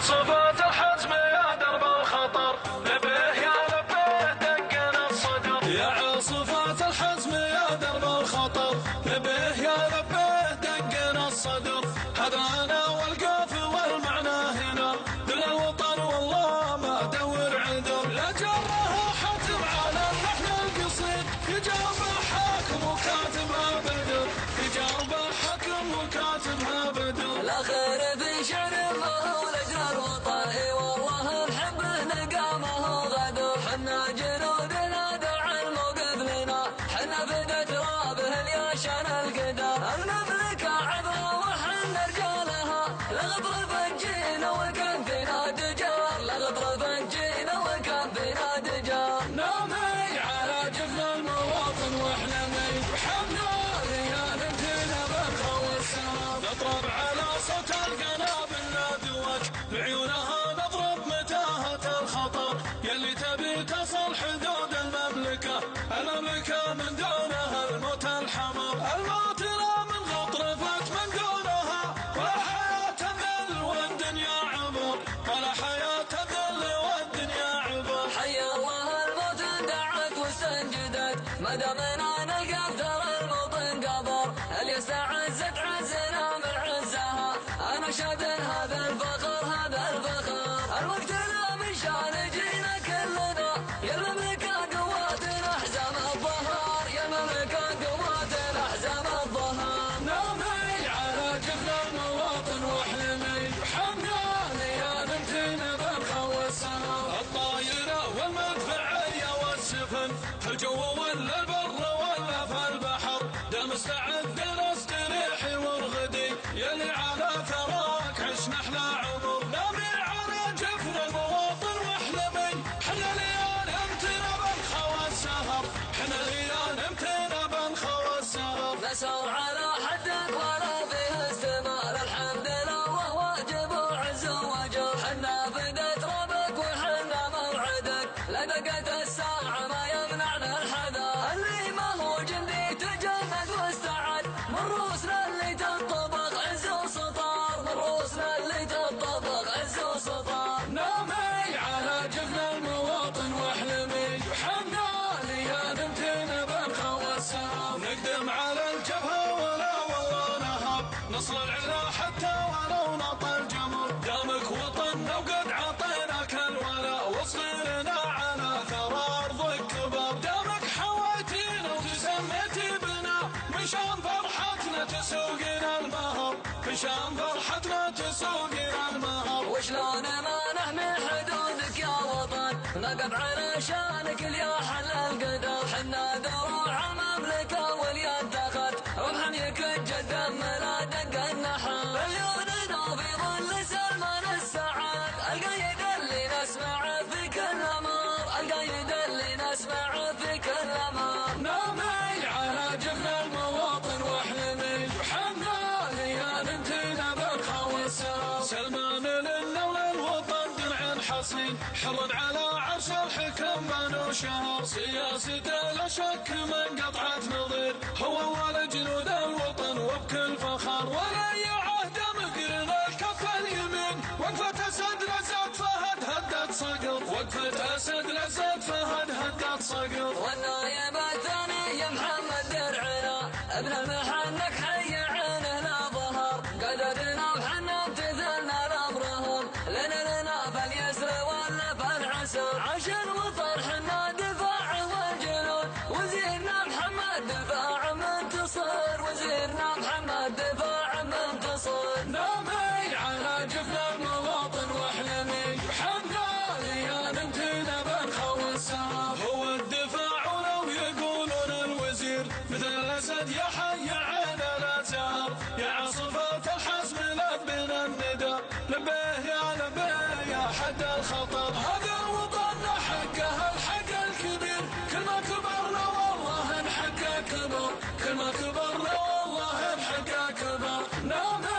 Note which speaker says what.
Speaker 1: صفات الحزم يا درب الخطر، لبيه يا لبيه دقنا الصدر. يا عاصفات الحزم يا درب الخطر، لبيه يا لبيه دقنا الصدر. هذا انا والقاف والمعنى هنا، دل الوطن والله ما ادور عذر. لا جرها حتم على اللحن القصير، يجاوب حاكم وكاتبها بدر، يجاوب حاكم وكاتبها بدر.
Speaker 2: الاخير في شعر ما هو لاجل الوطن، اي والله نحبه نلقى ما هو غدر. حنا جنودنا دعا الموقف لنا، حنا فدا ترابه الياشان القدر. المملكه عبره وحنا رجالها، لغدر فنجينا وكان فينا دجار، لغدر فنجينا وكان فينا دجار.
Speaker 1: نامي على جفن المواطن واحلمي، وحنا ريال انتنا بالخوى السراب. نضرب على صوت القنابل ندوج، بعيونها نضرب متاهة الخطر. يلي تبي تصل حدود المملكة، المملكة من دونها الموت الحمر. الموت لا من غطرفة من دونها، ولا حياة الذل والدنيا عبر، ولا حياة الذل والدنيا عبر.
Speaker 2: حي الله الموت دعت واستنجدت، ما دامنا نلقى ترى الموطن قبر. الياس عزت عزنا من عزها، انا شاد هذا الفخر هذا الفخر. الوقت لا من شان جينا كلنا، يا المملكة قواتنا حزام الظهر، يا المملكة قواتنا حزام الظهر.
Speaker 1: نامي على جفن المواطن واحلمي، وحنا ليال انتنا بالخوى السراب. الطايرة والمدفعية والسفن، في الجو ولا البر ولا في البحر، دا مستعد نستريح وارغدي. يلي على ثراك عشنا احلى عمر. نامي على جفن المواطن واحلمي، حنا ليال امتنا بالخوى السهر، حنا ليال امتنا بالخوى السهر.
Speaker 2: نسهر على حدك ولا فيه استمار، الحمد لله واجب وعز وجر. حنا فدت ربك وحنا موعدك، لا دقت الساعة ما يمنعنا الحذر. اللي ما هو جندي تجند واستعد، من روسنا اللي تنطبق عز وسطار، من روسنا اللي تنطبق عز وسطار.
Speaker 1: نامي على جفن المواطن واحلمي، وحنا ليال امتنا بالخوى السراب. نقدم على الجبهة ولا والله نهب، نصل العلا حتى ولو نطى الجمر. دامك وطننا وقد عطيناك الولا، وصغيرنا على ثرى ارضك كبر. دامك حويتينا وتسميتي بنا، مشان فرحتنا تسوقنا المهر، مشان فرحتنا تسوقنا المهر.
Speaker 2: وشلون ما نحمي حدودك يا وطن، نقف على شانك يا حل القدر. حنا دروع المملكة واليد دخلت، رمحا يكج الدم لا دق النحر. عيوننا في ظل سلمان السعاد، القايد اللي نسمع في كل امر، القايد اللي نسمع في كل امر.
Speaker 1: نامي على جفن المواطن واحلمي، وحنا ليال انتنا بالخوى السراب. سلمان لنا وللوطن درع حصين، حر على عرش الحكم بنو شهر. سياسته لا شك من قطعة نظير، هو اول جنود الوطن وبكل فخر. ولي عهد مقرن الكف اليمين، وقفة اسد لزت فهد هدت صقر، وقفة اسد لزت فهد هدت صقر.
Speaker 2: والنايب الثاني يا محمد درعنا، ابن المحنك حي عينه لا ظهر. قدرنا وحنا امتثلنا لامرهم، لنا فاليسر ولا فالعسر. عشان وطن حنا دفاع والجنود، وزيرنا محمد دفاع منتصر، وزيرنا محمد دفاع منتصر.
Speaker 1: نامي على جفن المواطن واحلمي، وحنا ليال امتنا بالخوى السراب. هو الدفاع ولو يقولون الوزير، مثل الاسد يا حي عينه لا تهر. يا عاصفة الحزم لبنا الندى، لبيه يا لبيه يا حد الخطر. هذا وطننا حقه الحق الكبير، كل ما كبرنا والله نحقه كبر، كل ما كبرنا والله نحقه كبر. نامي